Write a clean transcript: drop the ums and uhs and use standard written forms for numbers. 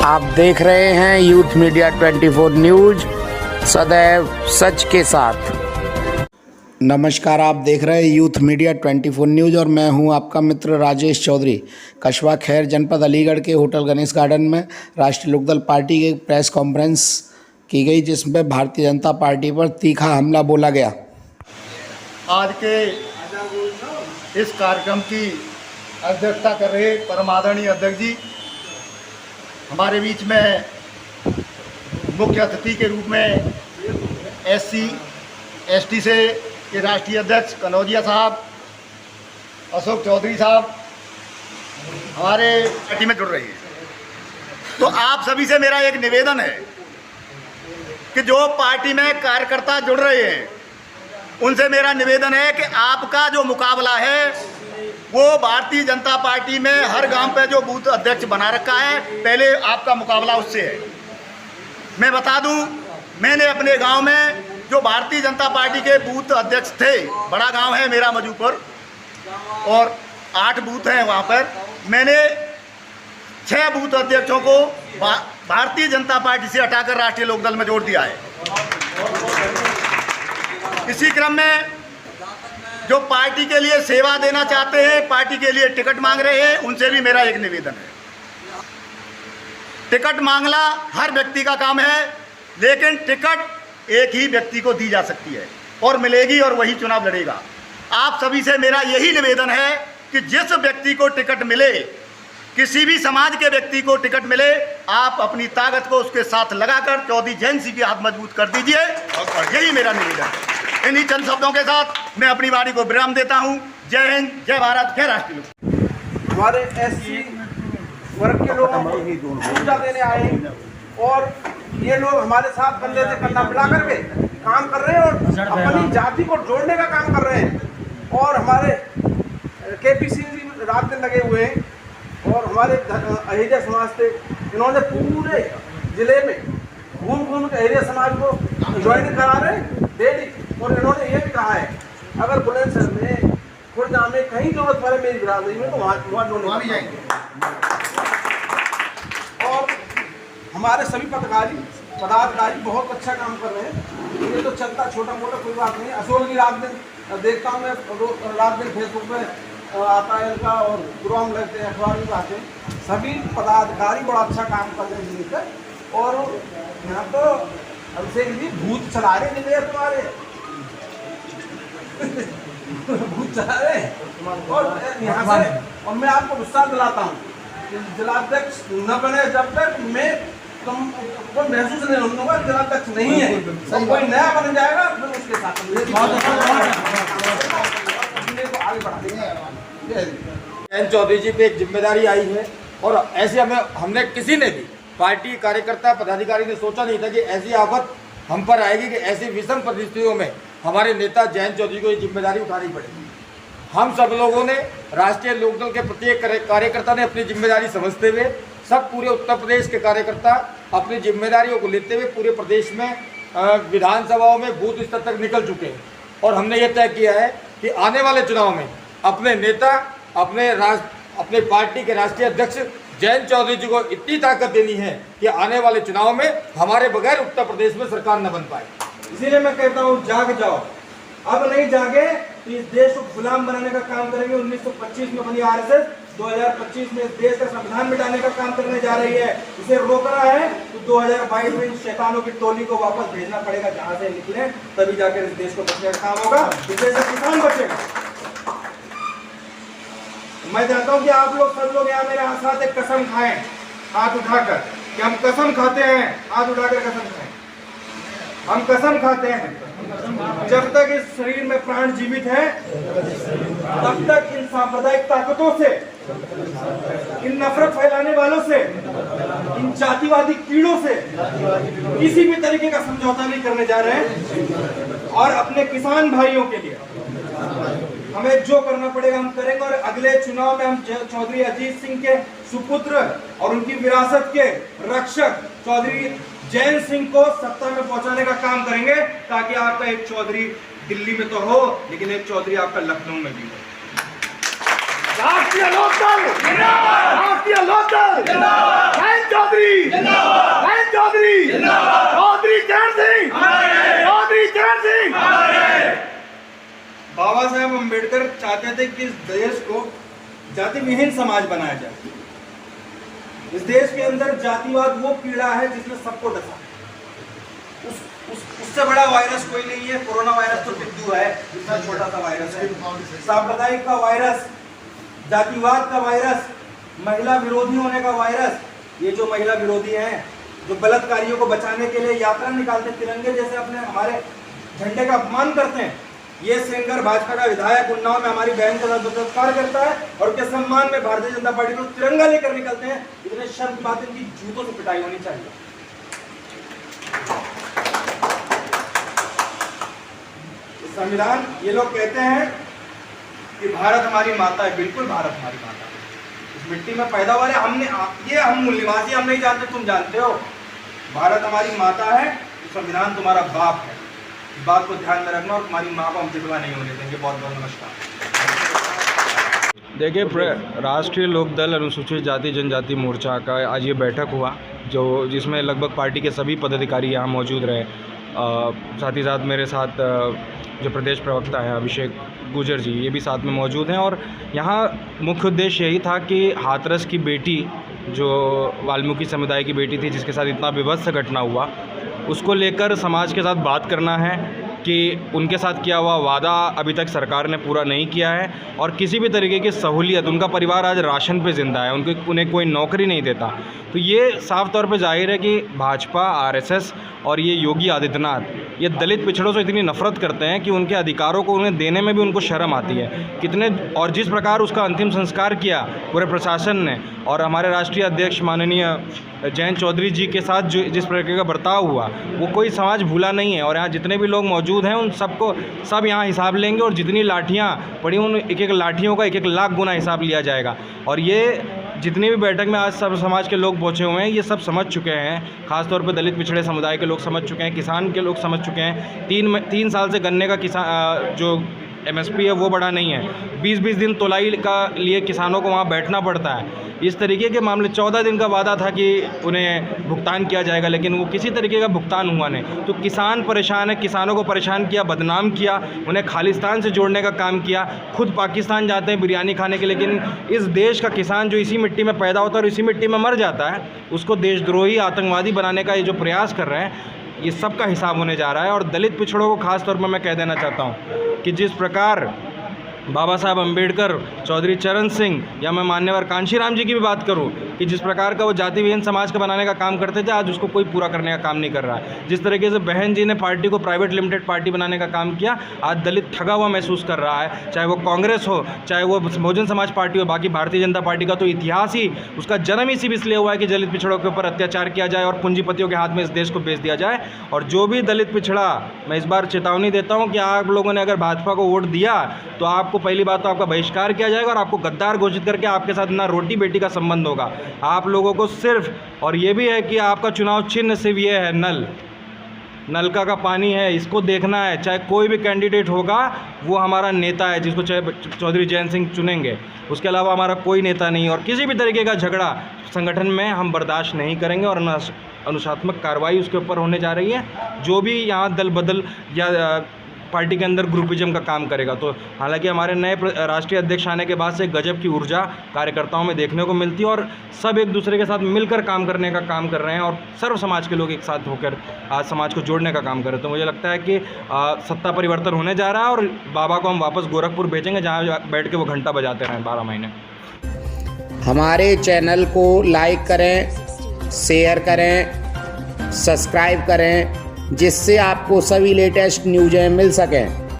आप देख रहे हैं यूथ मीडिया 24 न्यूज, सदैव सच के साथ। नमस्कार, आप देख रहे हैं यूथ मीडिया 24 न्यूज और मैं हूं आपका मित्र राजेश चौधरी। कस्बा खैर जनपद अलीगढ़ के होटल गणेश गार्डन में राष्ट्रीय लोकदल पार्टी की प्रेस कॉन्फ्रेंस की गई, जिसमें भारतीय जनता पार्टी पर तीखा हमला बोला गया। आज के इस कार्यक्रम की अध्यक्षता कर रहे परम आदरणीय अध्यक्ष जी, हमारे बीच में मुख्य अतिथि के रूप में SC ST से के राष्ट्रीय अध्यक्ष कनौजिया साहब, अशोक चौधरी साहब हमारे पार्टी में जुड़ रही है। तो आप सभी से मेरा एक निवेदन है कि जो पार्टी में कार्यकर्ता जुड़ रहे हैं उनसे मेरा निवेदन है कि आपका जो मुकाबला है वो भारतीय जनता पार्टी में हर गांव पे जो बूथ अध्यक्ष बना रखा है, पहले आपका मुकाबला उससे है। मैं बता दूं, मैंने अपने गांव में जो भारतीय जनता पार्टी के बूथ अध्यक्ष थे, बड़ा गांव है मेरा मजूपुर और 8 बूथ हैं वहां पर, मैंने 6 बूथ अध्यक्षों को भारतीय जनता पार्टी से हटाकर राष्ट्रीय लोकदल में जोड़ दिया है। इसी क्रम में जो पार्टी के लिए सेवा देना चाहते हैं, पार्टी के लिए टिकट मांग रहे हैं, उनसे भी मेरा एक निवेदन है। टिकट मांगना हर व्यक्ति का काम है, लेकिन टिकट एक ही व्यक्ति को दी जा सकती है और मिलेगी और वही चुनाव लड़ेगा। आप सभी से मेरा यही निवेदन है कि जिस व्यक्ति को टिकट मिले, किसी भी समाज के व्यक्ति को टिकट मिले, आप अपनी ताकत को उसके साथ लगाकर चौधरी जैन सिंह के हाथ मजबूत कर दीजिए, और यही मेरा निवेदन है। इन्हीं चंद शब्दों के साथ मैं अपनी वाणी को विराम देता हूं। जय हिंद, जय भारत, जय राष्ट्रीय लोक। हमारे SC वर्ग के लोगों को पूजा देने आए और ये लोग हमारे साथ कंधे से कंधा मिला करके काम कर रहे हैं और अपनी जाति को जोड़ने का काम कर रहे हैं। और हमारे KPC जी रात दिन लगे हुए हैं और हमारे अहिजा समाज से इन्होंने पूरे जिले में घूम के अहिजा समाज को ज्वाइन करा रहे हैं डेली। और इन्होंने ये भी कहा है, अगर बुलंदशहर में, खुर्दा में कहीं जरूरत पड़े मेरी बिरादरी में तो वहाँ भी जाएंगे। और हमारे सभी पदाधिकारी बहुत अच्छा काम कर रहे हैं। ये तो चलता छोटा मोटा कोई बात नहीं। अशोक जी रात दिन देखता हूँ मैं, रात दिन फेसबुक पे आता है इनका और प्रोग्राम लगते हैं, अखबार में आते हैं। सभी पदाधिकारी बड़ा अच्छा काम कर रहे हैं जिले पर। और यहाँ तो अभिषेक जी भूत चला रहे जिले तुम्हारे भूत चला रहे। और यहाँ से और मैं आपको गुस्सा दिलाता हूँ, जिलाध्यक्ष न बने जब तक मैं तुम महसूस नहीं होगा जिलाध्यक्ष नहीं है। तो कोई नया बन जाएगा फिर उसके साथ आगे बढ़ाएंगे। जैन चौधरी जी पे एक जिम्मेदारी आई है और ऐसे हमने किसी ने भी पार्टी कार्यकर्ता पदाधिकारी ने सोचा नहीं था कि ऐसी आफत हम पर आएगी, कि ऐसी विषम परिस्थितियों में हमारे नेता जैन चौधरी को ये जिम्मेदारी उठानी पड़ेगी। हम सब लोगों ने, राष्ट्रीय लोकदल के प्रत्येक कार्यकर्ता ने अपनी जिम्मेदारी समझते हुए, सब पूरे उत्तर प्रदेश के कार्यकर्ता अपनी जिम्मेदारियों को लेते हुए पूरे प्रदेश में विधानसभाओं में बूथ स्तर तक निकल चुके हैं। और हमने ये तय किया है कि आने वाले चुनाव में अपने नेता, अपने पार्टी के राष्ट्रीय अध्यक्ष जैन चौधरी जी को इतनी ताकत देनी है कि आने वाले चुनाव में हमारे बगैर उत्तर प्रदेश में सरकार न बन पाए। इसीलिए मैं कहता हूँ, जाग जाओ। अब नहीं जागे तो इस देश को गुलाम बनाने का काम करेंगे। 1925 में बनी RSS 2025 में इस देश का संविधान मिटाने का काम करने जा रही है। इसे रोकना है तो 2022 में इन शैतानों की टोली को वापस भेजना पड़ेगा, जहाँ से निकले, तभी जाकर इस देश को बचने का काम होगा, इस देश का किसान बचेगा। मैं चाहता हूँ कि आप लोग सब लोग यहाँ मेरे साथ एक कसम खाएं, हाथ उठाकर, कि हम कसम खाते हैं, हाथ उठाकर कसम खाएं। हम कसम खाते हैं जब तक इस शरीर में प्राण जीवित है, तब तक इन सांप्रदायिक ताकतों से, इन नफरत फैलाने वालों से, इन जातिवादी कीड़ों से किसी भी तरीके का समझौता नहीं करने जा रहे हैं। और अपने किसान भाइयों के लिए हमें जो करना पड़ेगा हम करेंगे। और अगले चुनाव में हम चौधरी अजीत सिंह के सुपुत्र और उनकी विरासत के रक्षक चौधरी जैन सिंह को सत्ता में पहुंचाने का काम करेंगे, ताकि आपका एक चौधरी दिल्ली में तो हो, लेकिन एक चौधरी आपका लखनऊ में भी हो। राष्ट्रीय लोकदल जिंदाबाद, राष्ट्रीय लोकदल जिंदाबाद, जैन चौधरी बाबा साहेब अम्बेडकर चाहते थे कि इस देश को जाति विहीन समाज बनाया जाए। इस देश के अंदर जातिवाद वो कीड़ा है जिसने सबको डसा। उससे बड़ा वायरस कोई नहीं है। कोरोना वायरस तो टिड्डू है, इतना छोटा सा वायरस है। सांप्रदायिक का वायरस, जातिवाद का वायरस, महिला विरोधी होने का वायरस। ये जो महिला विरोधी हैं, जो बलात्कारियों को बचाने के लिए यात्रा निकालते, तिरंगे जैसे अपने हमारे झंडे का अपमान करते हैं, ये सेंगर भाजपा का विधायक उन्नाव में हमारी बहन का बलात्कार करता है और उनके सम्मान में भारतीय जनता पार्टी को तिरंगा लेकर निकलते हैं। इतने शर्म की बात, इनकी जूतों से पिटाई होनी चाहिए। संविधान, ये लोग कहते हैं कि भारत हमारी माता है। बिल्कुल भारत हमारी माता है। इस मिट्टी में पैदा हुआ है। हम निवासी हम नहीं जानते, तुम जानते हो। भारत हमारी माता है, संविधान तुम्हारा बाप है। इस बात को ध्यान में रखना और तुम्हारी माँ को हम विधवा नहीं होने देंगे। बहुत बहुत नमस्कार। देखिए, राष्ट्रीय लोकदल अनुसूचित जाति जनजाति मोर्चा का आज ये बैठक हुआ, जिसमें लगभग पार्टी के सभी पदाधिकारी यहाँ मौजूद रहे। साथ ही साथ मेरे साथ जो प्रदेश प्रवक्ता है अभिषेक गुजर जी, ये भी साथ में मौजूद हैं। और यहाँ मुख्य उद्देश्य यही था कि हाथरस की बेटी, जो वाल्मीकि समुदाय की बेटी थी, जिसके साथ इतना विभत्स घटना हुआ, उसको लेकर समाज के साथ बात करना है कि उनके साथ किया हुआ वादा अभी तक सरकार ने पूरा नहीं किया है और किसी भी तरीके की सहूलियत, उनका परिवार आज राशन पे ज़िंदा है, उन्हें कोई नौकरी नहीं देता। तो ये साफ तौर पे जाहिर है कि भाजपा, आरएसएस और ये योगी आदित्यनाथ ये दलित पिछड़ों से इतनी नफरत करते हैं कि उनके अधिकारों को उन्हें देने में भी उनको शर्म आती है। और जिस प्रकार उसका अंतिम संस्कार किया पूरे प्रशासन ने, और हमारे राष्ट्रीय अध्यक्ष माननीय जयंत चौधरी जी के साथ जिस प्रकार का बर्ताव हुआ, वो कोई समाज भूला नहीं है। और यहाँ जितने भी लोग मौजूद हैं, उन सब यहाँ हिसाब लेंगे और जितनी लाठियाँ पड़ी, उन एक एक लाठियों का 1-1 लाख गुना हिसाब लिया जाएगा। और ये जितनी भी बैठक में आज सब समाज के लोग पहुँचे हुए हैं, ये सब समझ चुके हैं। खासतौर पर दलित पिछड़े समुदाय के लोग समझ चुके हैं, किसान के लोग समझ चुके हैं। 3 साल से गन्ने का जो MSP है वो बढ़ा नहीं है। 20-20 दिन तोलाई का लिए किसानों को वहाँ बैठना पड़ता है। इस तरीके के मामले, 14 दिन का वादा था कि उन्हें भुगतान किया जाएगा, लेकिन वो किसी तरीके का भुगतान हुआ नहीं। तो किसान परेशान है, किसानों को परेशान किया, बदनाम किया, उन्हें खालिस्तान से जोड़ने का काम किया। खुद पाकिस्तान जाते हैं बिरयानी खाने के, लेकिन इस देश का किसान जो इसी मिट्टी में पैदा होता है और इसी मिट्टी में मर जाता है, उसको देशद्रोही आतंकवादी बनाने का ये जो प्रयास कर रहे हैं, ये सब का हिसाब होने जा रहा है। और दलित पिछड़ों को खास तौर पर मैं कह देना चाहता हूँ कि जिस प्रकार बाबा साहब अम्बेडकर, चौधरी चरण सिंह या मैं मान्यवर कांशीराम जी की भी बात करूं कि जिस प्रकार का वो जाति विहीन समाज का बनाने का काम करते थे, आज उसको कोई पूरा करने का काम नहीं कर रहा है। जिस तरीके से बहन जी ने पार्टी को प्राइवेट लिमिटेड पार्टी बनाने का काम किया, आज दलित ठगा हुआ महसूस कर रहा है। चाहे वो कांग्रेस हो, चाहे वो बहुजन समाज पार्टी हो, बाकी भारतीय जनता पार्टी का तो इतिहास ही, उसका जन्म ही सिर्फ इसलिए हुआ है कि दलित पिछड़ों के ऊपर अत्याचार किया जाए और पूंजीपतियों के हाथ में इस देश को बेच दिया जाए। और जो भी दलित पिछड़ा, मैं इस बार चेतावनी देता हूँ कि आप लोगों ने अगर भाजपा को वोट दिया तो आपको पहली बात तो आपका बहिष्कार किया जाएगा और आपको गद्दार घोषित करके आपके साथ ना रोटी बेटी का संबंध होगा। आप लोगों को सिर्फ, और ये भी है कि आपका चुनाव चिन्ह सिर्फ ये है, नलका का पानी है, इसको देखना है। चाहे कोई भी कैंडिडेट होगा, वो हमारा नेता है, जिसको चाहे चौधरी जयंत सिंह चुनेंगे, उसके अलावा हमारा कोई नेता नहीं। और किसी भी तरीके का झगड़ा संगठन में हम बर्दाश्त नहीं करेंगे और अनुशासनात्मक कार्रवाई उसके ऊपर होने जा रही है। जो भी यहाँ दल बदल या पार्टी के अंदर ग्रुपिज्म का काम करेगा, तो हालांकि हमारे नए राष्ट्रीय अध्यक्ष आने के बाद से गजब की ऊर्जा कार्यकर्ताओं में देखने को मिलती है और सब एक दूसरे के साथ मिलकर काम करने का काम कर रहे हैं और सर्व समाज के लोग एक साथ होकर आज समाज को जोड़ने का काम कर रहे हैं। तो मुझे लगता है कि सत्ता परिवर्तन होने जा रहा है और बाबा को हम वापस गोरखपुर भेजेंगे, जहाँ बैठ के वो घंटा बजाते रहें 12 महीने। हमारे चैनल को लाइक करें, शेयर करें, सब्सक्राइब करें, जिससे आपको सभी लेटेस्ट न्यूज़ें मिल सकें।